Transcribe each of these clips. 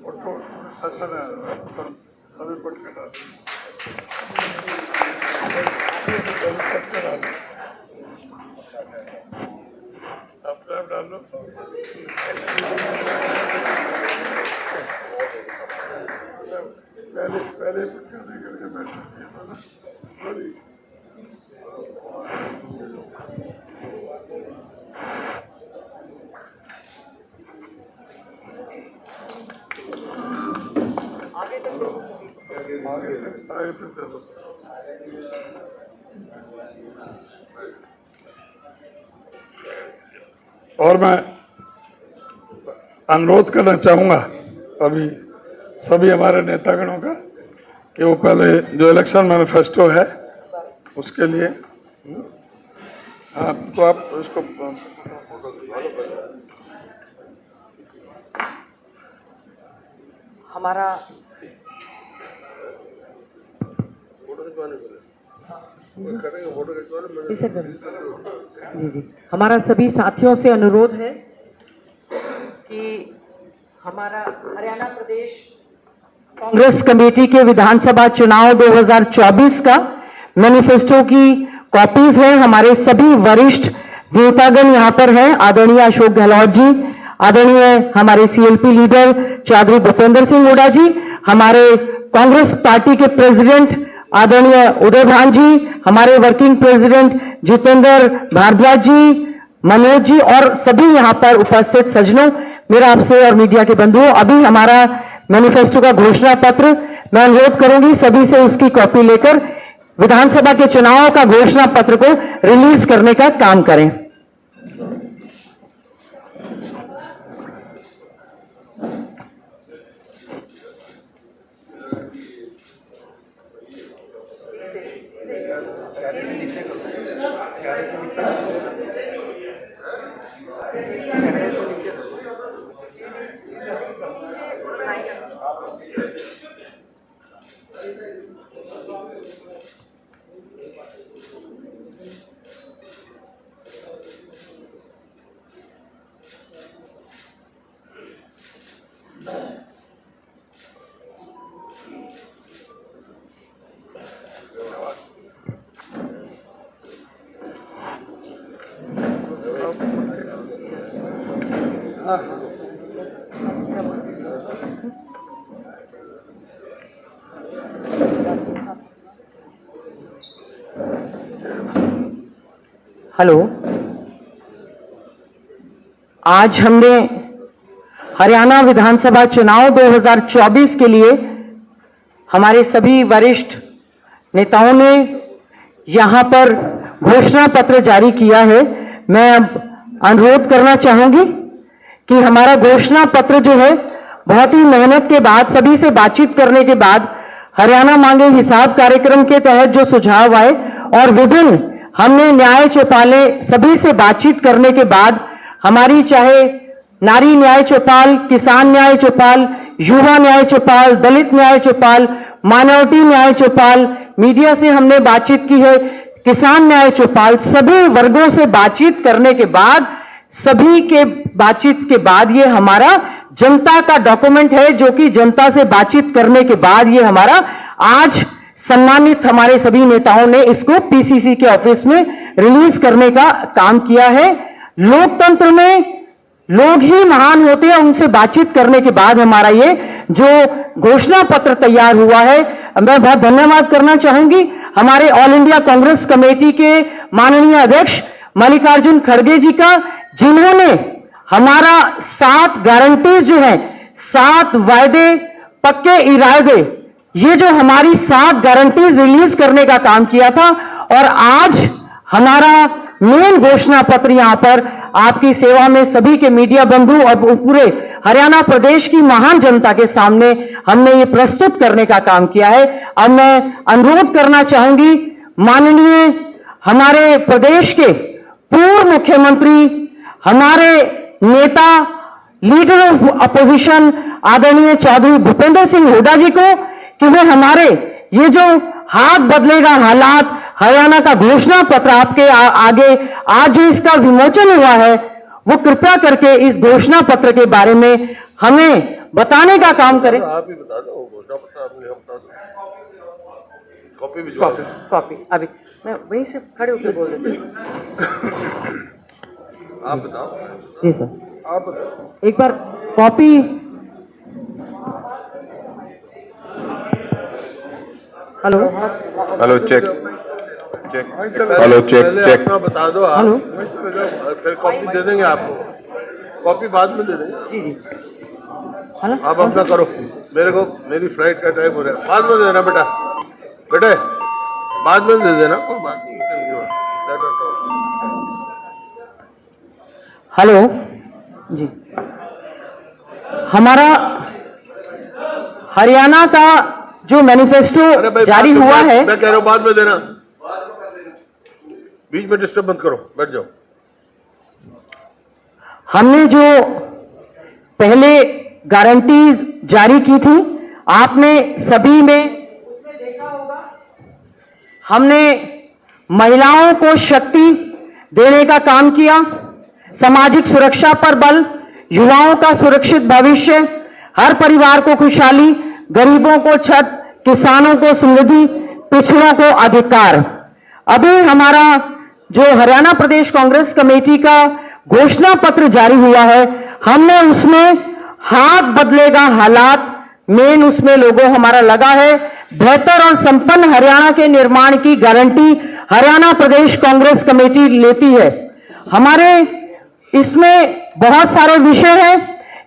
Photo शासन है सभी पट के डाल अपने आप डाल लो। सब पहले पट कर दे करके बैठना चाहिए था ना। आगे तक दे दो। और मैं अनुरोध करना चाहूँगा अभी सभी हमारे नेतागणों का कि वो पहले जो इलेक्शन मैनिफेस्टो है उसके लिए हाँ तो आप उसको हमारा जी हमारा सभी साथियों से अनुरोध है कि हमारा हरियाणा प्रदेश कांग्रेस कमेटी के विधानसभा चुनाव 2024 का मैनिफेस्टो की कॉपीज है। हमारे सभी वरिष्ठ नेतागण यहाँ पर हैं। आदरणीय अशोक गहलोत जी, आदरणीय हमारे सीएलपी लीडर चौधरी भूपेंद्र सिंह हुड्डा जी, हमारे कांग्रेस पार्टी के प्रेसिडेंट आदरणीय उदय भान जी, हमारे वर्किंग प्रेसिडेंट जितेंद्र भारद्वाज जी, मनोज जी और सभी यहाँ पर उपस्थित सज्जनों, मेरा आपसे और मीडिया के बंधुओं, अभी हमारा मैनिफेस्टो का घोषणा पत्र मैं अनुरोध करूंगी सभी से उसकी कॉपी लेकर विधानसभा के चुनाव का घोषणा पत्र को रिलीज करने का काम करें। हेलो, आज हमने हरियाणा विधानसभा चुनाव 2024 के लिए हमारे सभी वरिष्ठ नेताओं ने यहां पर घोषणा पत्र जारी किया है। मैं अब अनुरोध करना चाहूंगी कि हमारा घोषणा पत्र जो है बहुत ही मेहनत के बाद, सभी से बातचीत करने के बाद, हरियाणा मांगे हिसाब कार्यक्रम के तहत जो सुझाव आए और विभिन्न हमने न्याय चौपाले सभी से बातचीत करने के बाद हमारी चाहे नारी न्याय चौपाल, किसान न्याय चौपाल, युवा न्याय चौपाल, दलित न्याय चौपाल, माइनॉरिटी न्याय चौपाल, मीडिया से हमने बातचीत की है, किसान न्याय चौपाल, सभी वर्गों से बातचीत करने के बाद, सभी के बातचीत के बाद ये हमारा जनता का डॉक्यूमेंट है जो कि जनता से बातचीत करने के बाद ये हमारा आज सम्मानित हमारे सभी नेताओं ने इसको पीसीसी के ऑफिस में रिलीज करने का काम किया है। लोकतंत्र में लोग ही महान होते हैं, उनसे बातचीत करने के बाद हमारा ये जो घोषणा पत्र तैयार हुआ है। मैं बहुत धन्यवाद करना चाहूंगी हमारे ऑल इंडिया कांग्रेस कमेटी के माननीय अध्यक्ष मल्लिकार्जुन खड़गे जी का, जिन्होंने हमारा 7 गारंटीज जो है, 7 वायदे, पक्के इरादे, ये जो हमारी 7 गारंटीज रिलीज करने का काम किया था और आज हमारा मेन घोषणा पत्र यहां पर आपकी सेवा में सभी के मीडिया बंधु और पूरे हरियाणा प्रदेश की महान जनता के सामने हमने ये प्रस्तुत करने का काम किया है। अब मैं अनुरोध करना चाहूंगी माननीय हमारे प्रदेश के पूर्व मुख्यमंत्री, हमारे नेता, लीडर ऑफ अपोजिशन आदरणीय चौधरी भूपेंद्र सिंह हुड्डा जी को कि वे हमारे ये जो हाथ बदलेगा हालात, हरियाणा का घोषणा पत्र आपके आगे आज जो इसका विमोचन हुआ है, वो कृपया करके इस घोषणा पत्र के बारे में हमें बताने का काम करें। आप ही बता दो, घोषणा पत्र आपने बता दो, कॉपी भिजवा दो। कॉपी अभी मैं वहीं से खड़े होकर बोल देती हूँ। आप बताओ। जी सर, आप बताओ। एक बार copy. Hello hello check check hello check पहले चेक अपना बता दो आप, हेलो। और फिर कॉपी दे देंगे आपको, कॉपी बाद में दे देंगे। जी जी हेलो। आप अपना करो, मेरे को मेरी फ्लाइट का टाइम हो रहा है, बाद में दे देना बेटा, बेटे बाद में दे देना, कोई बात नहीं। हेलो जी, हमारा हरियाणा का जो मैनिफेस्टो अरे भाई जारी हुआ है, मैं कह रहा हूँ बाद में देना, बीच में डिस्टर्ब मत करो, बैठ जाओ। हमने जो पहले गारंटीज जारी की थी, आपने सभी में उसमें देखा होगा, हमने महिलाओं को शक्ति देने का काम किया, सामाजिक सुरक्षा पर बल, युवाओं का सुरक्षित भविष्य, हर परिवार को खुशहाली, गरीबों को छत, किसानों को समृद्धि, पिछड़ों को अधिकार। अभी हमारा जो हरियाणा प्रदेश कांग्रेस कमेटी का घोषणा पत्र जारी हुआ है, हमने उसमें हाथ बदलेगा हालात मेन उसमें लोगो हमारा लगा है। बेहतर और संपन्न हरियाणा के निर्माण की गारंटी हरियाणा प्रदेश कांग्रेस कमेटी लेती है। हमारे इसमें बहुत सारे विषय हैं,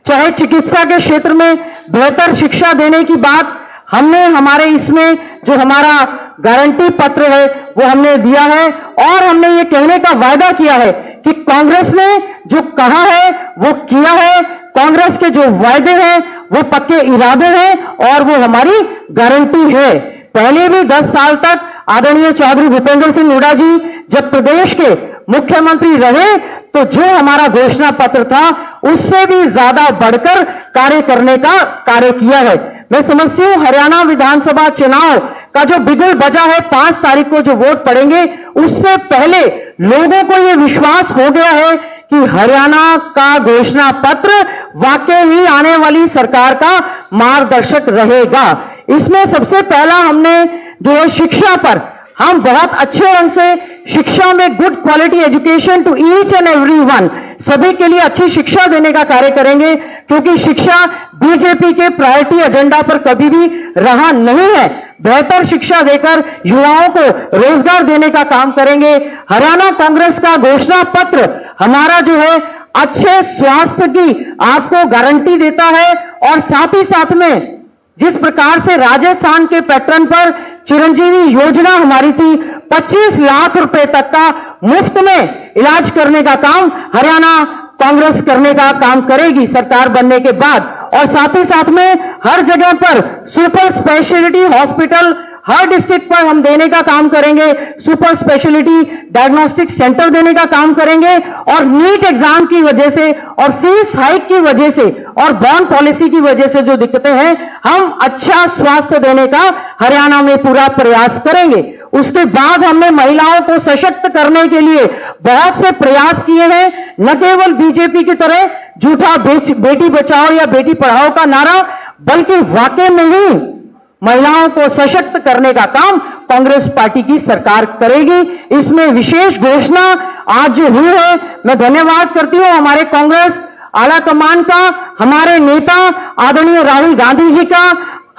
चाहे चिकित्सा के क्षेत्र में बेहतर शिक्षा देने की बात हमने हमारे इसमें जो हमारा गारंटी पत्र है वो हमने दिया है, और हमने ये कहने का वायदा किया है कि कांग्रेस ने जो कहा है वो किया है, कांग्रेस के जो वायदे हैं वो पक्के इरादे हैं और वो हमारी गारंटी है। पहले भी 10 साल तक आदरणीय चौधरी भूपेंद्र सिंह हुड्डा जी जब प्रदेश के मुख्यमंत्री रहे तो जो हमारा घोषणा पत्र था उससे भी ज्यादा बढ़कर कार्य करने का कार्य किया है। मैं समझती हूं हरियाणा विधानसभा चुनाव का जो बिगुल बजा है, 5 तारीख को जो वोट पड़ेंगे, उससे पहले लोगों को यह विश्वास हो गया है कि हरियाणा का घोषणा पत्र वाकई ही आने वाली सरकार का मार्गदर्शक रहेगा। इसमें सबसे पहला हमने जो है शिक्षा पर हम बहुत अच्छे ढंग से शिक्षा में good quality education to each and everyone, सभी के लिए अच्छी शिक्षा देने का कार्य करेंगे, क्योंकि शिक्षा बीजेपी के प्रायोरिटी एजेंडा पर कभी भी रहा नहीं है। बेहतर शिक्षा देकर युवाओं को रोजगार देने का काम करेंगे। हरियाणा कांग्रेस का घोषणा पत्र हमारा जो है अच्छे स्वास्थ्य की आपको गारंटी देता है, और साथ ही साथ में जिस प्रकार से राजस्थान के पैटर्न पर चिरंजीवी योजना हमारी थी, 25 लाख रुपए तक का मुफ्त में इलाज करने का काम हरियाणा कांग्रेस करने का काम करेगी सरकार बनने के बाद। और साथ ही साथ में हर जगह पर सुपर स्पेशलिटी हॉस्पिटल हर डिस्ट्रिक्ट पर हम देने का काम करेंगे, सुपर स्पेशलिटी डायग्नोस्टिक सेंटर देने का काम करेंगे, और नीट एग्जाम की वजह से और फीस हाइक की वजह से और बॉन्ड पॉलिसी की वजह से जो दिक्कतें हैं, हम अच्छा स्वास्थ्य देने का हरियाणा में पूरा प्रयास करेंगे। उसके बाद हमने महिलाओं को सशक्त करने के लिए बहुत से प्रयास किए हैं, न केवल बीजेपी की तरह झूठा बेटी बचाओ या बेटी पढ़ाओ का नारा, बल्कि वाकई में ही महिलाओं को सशक्त करने का काम कांग्रेस पार्टी की सरकार करेगी। इसमें विशेष घोषणा आज जो हुई है, मैं धन्यवाद करती हूं हमारे कांग्रेस आला कमान का, हमारे नेता आदरणीय राहुल गांधी जी का,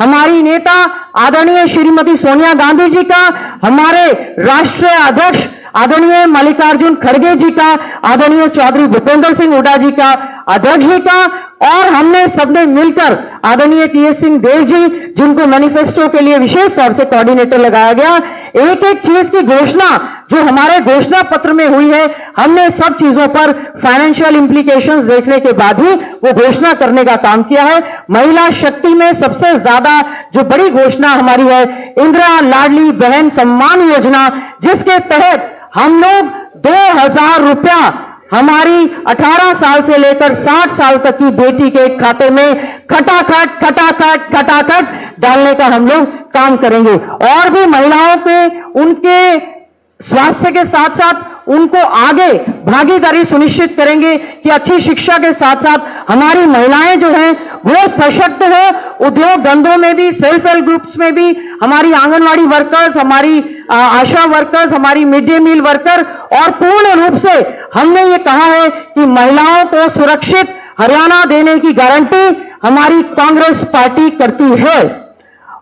हमारी नेता आदरणीय श्रीमती सोनिया गांधी जी का, हमारे राष्ट्रीय अध्यक्ष आदरणीय मल्लिकार्जुन खड़गे जी का, आदरणीय चौधरी भूपेंद्र सिंह हुड्डा जी का, अध्यक्ष जी का, और हमने सबने मिलकर आदरणीय टीएस सिंह देव जी, जिनको मैनिफेस्टो के लिए विशेष तौर से कोऑर्डिनेटर लगाया गया, एक एक चीज की घोषणा जो हमारे घोषणा पत्र में हुई है, हमने सब चीजों पर फाइनेंशियल इंप्लीकेशंस देखने के बाद ही वो घोषणा करने का काम किया है। महिला शक्ति में सबसे ज्यादा जो बड़ी घोषणा हमारी है इंदिरा लाडली बहन सम्मान योजना, जिसके तहत हम लोग 2000 रुपया हमारी 18 साल से लेकर 60 साल तक की बेटी के खाते में खटाखट डालने का हम लोग काम करेंगे। और भी महिलाओं के उनके स्वास्थ्य के साथ साथ उनको आगे भागीदारी सुनिश्चित करेंगे कि अच्छी शिक्षा के साथ साथ हमारी महिलाएं जो हैं वो सशक्त हो, उद्योग धंधों में भी, सेल्फ हेल्प ग्रुप्स में भी, हमारी आंगनवाड़ी वर्कर्स, हमारी आशा वर्कर्स, हमारी मिड डे मील वर्कर, और पूर्ण रूप से हमने ये कहा है कि महिलाओं को सुरक्षित हरियाणा देने की गारंटी हमारी कांग्रेस पार्टी करती है।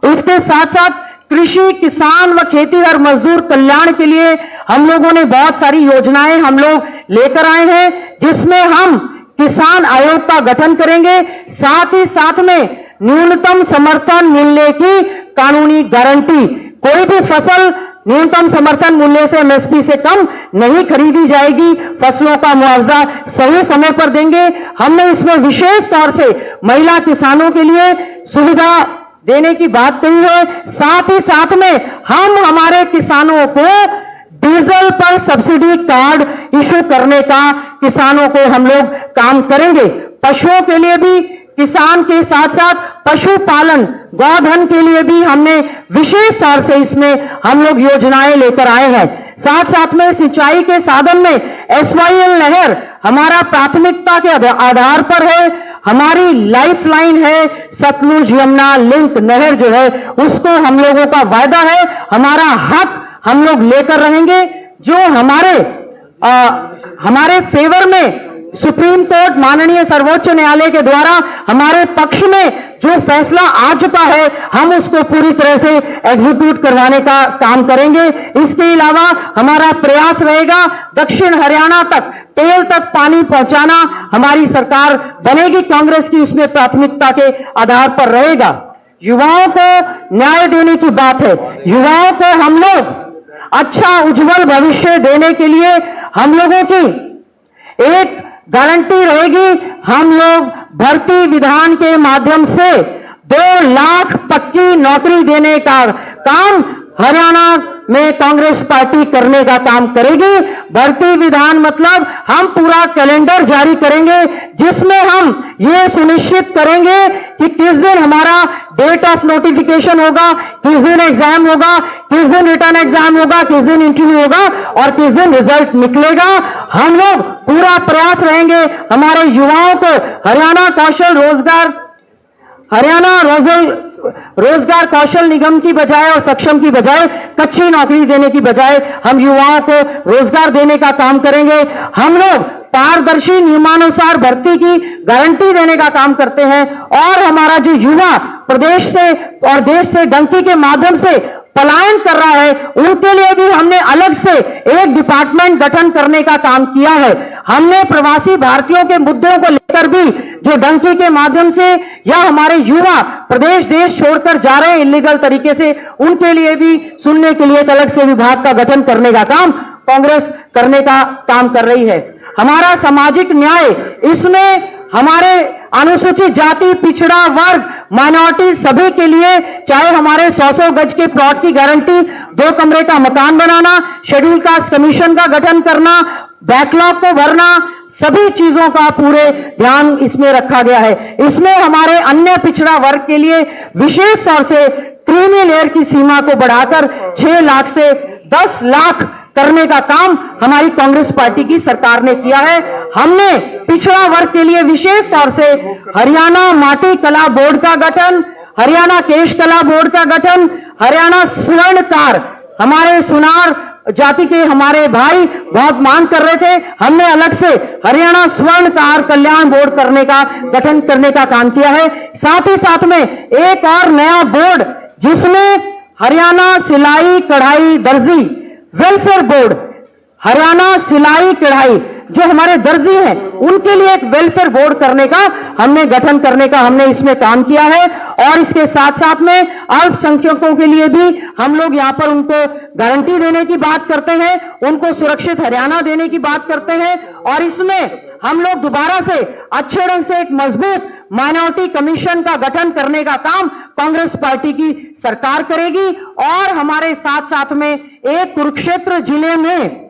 उसके साथ साथ कृषि, किसान व खेतीहर मजदूर कल्याण के लिए हम लोगों ने बहुत सारी योजनाएं हम लोग लेकर आए हैं, जिसमें हम किसान आयोग का गठन करेंगे, साथ ही साथ में न्यूनतम समर्थन मूल्य की कानूनी गारंटी। कोई भी फसल न्यूनतम समर्थन मूल्य से एमएसपी से कम नहीं खरीदी जाएगी, फसलों का मुआवजा सही समय पर देंगे। हमने इसमें विशेष तौर से महिला किसानों के लिए सुविधा देने की बात कही है। साथ ही साथ में हम हमारे किसानों को डीजल पर सब्सिडी कार्ड इशू करने का किसानों को हम लोग काम करेंगे। पशुओं के लिए भी, किसान के साथ साथ पशुपालन, गौधन के लिए भी हमने विशेष तौर से इसमें हम लोग योजनाएं लेकर आए हैं। साथ साथ में सिंचाई के साधन में SYL नहर हमारा प्राथमिकता के आधार पर है, हमारी लाइफ लाइन है। सतलुज यमुना लिंक नहर जो है उसको हम लोगों का वायदा है, हमारा हक हम लोग लेकर रहेंगे। जो हमारे फेवर में सुप्रीम कोर्ट, माननीय सर्वोच्च न्यायालय के द्वारा हमारे पक्ष में जो फैसला आ चुका है, हम उसको पूरी तरह से एग्जीक्यूट करवाने का काम करेंगे। इसके अलावा हमारा प्रयास रहेगा दक्षिण हरियाणा तक, टेल तक पानी पहुंचाना हमारी सरकार बनेगी कांग्रेस की, उसमें प्राथमिकता के आधार पर रहेगा। युवाओं को न्याय देने की बात है, युवाओं को हम लोग अच्छा उज्जवल भविष्य देने के लिए हम लोगों की एक गारंटी रहेगी, हम लोग भर्ती विधान के माध्यम से 2 लाख पक्की नौकरी देने का काम हरियाणा में कांग्रेस पार्टी करने का काम करेगी। भर्ती विधान मतलब हम पूरा कैलेंडर जारी करेंगे, जिसमें हम ये सुनिश्चित करेंगे कि किस दिन हमारा डेट ऑफ नोटिफिकेशन होगा, किस दिन एग्जाम होगा, किस दिन रिटर्न एग्जाम होगा, किस दिन इंटरव्यू होगा और किस दिन रिजल्ट निकलेगा। हम लोग पूरा प्रयास रहेंगे हमारे युवाओं को हरियाणा रोजगार कौशल निगम की बजाय और सक्षम की बजाय, कच्ची नौकरी देने की बजाय हम युवाओं को रोजगार देने का काम करेंगे। हम लोग पारदर्शी नियमानुसार भर्ती की गारंटी देने का काम करते हैं, और हमारा जो युवा प्रदेश से और देश से डंकी के माध्यम से पलायन कर रहा है, उनके लिए भी हमने अलग से एक डिपार्टमेंट गठन करने का काम किया है। हमने प्रवासी भारतीयों के मुद्दों को लेकर भी, जो डंकी के माध्यम से या हमारे युवा प्रदेश देश छोड़कर जा रहे हैं इलीगल तरीके से, उनके लिए भी सुनने के लिए एक अलग से विभाग का गठन करने का काम कांग्रेस करने का काम कर रही है। हमारा सामाजिक न्याय, इसमें हमारे अनुसूचित जाति, पिछड़ा वर्ग, माइनॉरिटी सभी के लिए, चाहे हमारे 100 गज के प्लॉट की गारंटी, 2 कमरे का मकान बनाना, शेड्यूल कास्ट कमीशन का गठन करना, बैकलॉग को भरना, सभी चीजों का पूरे ध्यान इसमें रखा गया है। इसमें हमारे अन्य पिछड़ा वर्ग के लिए विशेष तौर से क्रीमी लेयर की सीमा को बढ़ाकर 6 लाख से 10 लाख करने का काम हमारी कांग्रेस पार्टी की सरकार ने किया है। हमने पिछड़ा वर्ग के लिए विशेष तौर से हरियाणा माटी कला बोर्ड का गठन, हरियाणा केश कला बोर्ड का गठन, हरियाणा स्वर्णकार, हमारे सुनार जाति के हमारे भाई बहुत मांग कर रहे थे, हमने अलग से हरियाणा स्वर्णकार कल्याण बोर्ड करने का गठन करने का काम किया है। साथ ही साथ में एक और नया बोर्ड, जिसमें हरियाणा सिलाई कढ़ाई दर्जी वेलफेयर बोर्ड, हरियाणा सिलाई कढ़ाई जो हमारे दर्जी हैं उनके लिए एक वेलफेयर बोर्ड करने का हमने गठन करने का हमने इसमें काम किया है। और इसके साथ साथ में अल्पसंख्यकों के लिए भी हम लोग यहाँ पर उनको गारंटी देने की बात करते हैं, उनको सुरक्षित हरियाणा देने की बात करते हैं। और इसमें हम लोग दोबारा से अच्छे ढंग से एक मजबूत माइनॉरिटी कमीशन का गठन करने का काम कांग्रेस पार्टी की सरकार करेगी। और हमारे साथ साथ में एक कुरुक्षेत्र जिले में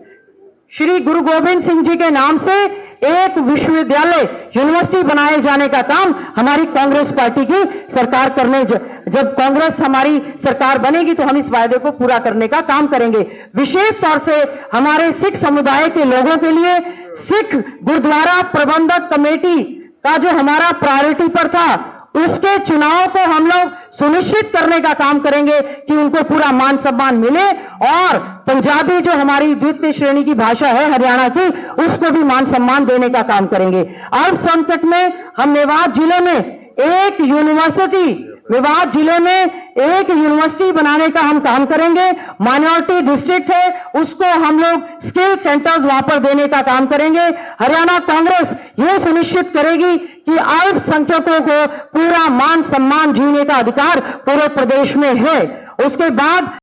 श्री गुरु गोविंद सिंह जी के नाम से एक विश्वविद्यालय यूनिवर्सिटी बनाए जाने का काम हमारी कांग्रेस पार्टी की सरकार जब कांग्रेस हमारी सरकार बनेगी तो हम इस वायदे को पूरा करने का काम करेंगे। विशेष तौर से हमारे सिख समुदाय के लोगों के लिए सिख गुरुद्वारा प्रबंधक कमेटी का जो हमारा प्रायोरिटी पर था, उसके चुनाव को हम लोग सुनिश्चित करने का काम करेंगे कि उनको पूरा मान सम्मान मिले, और पंजाबी जो हमारी द्वितीय श्रेणी की भाषा है हरियाणा की, उसको भी मान सम्मान देने का काम करेंगे। अल्पसंख्यक में हम मेवात जिले में एक यूनिवर्सिटी बनाने का हम काम करेंगे। माइनॉरिटी डिस्ट्रिक्ट है, उसको हम लोग स्किल सेंटर्स वहां पर देने का काम करेंगे। हरियाणा कांग्रेस ये सुनिश्चित करेगी कि अल्पसंख्यकों को पूरा मान सम्मान जीने का अधिकार पूरे प्रदेश में है। उसके बाद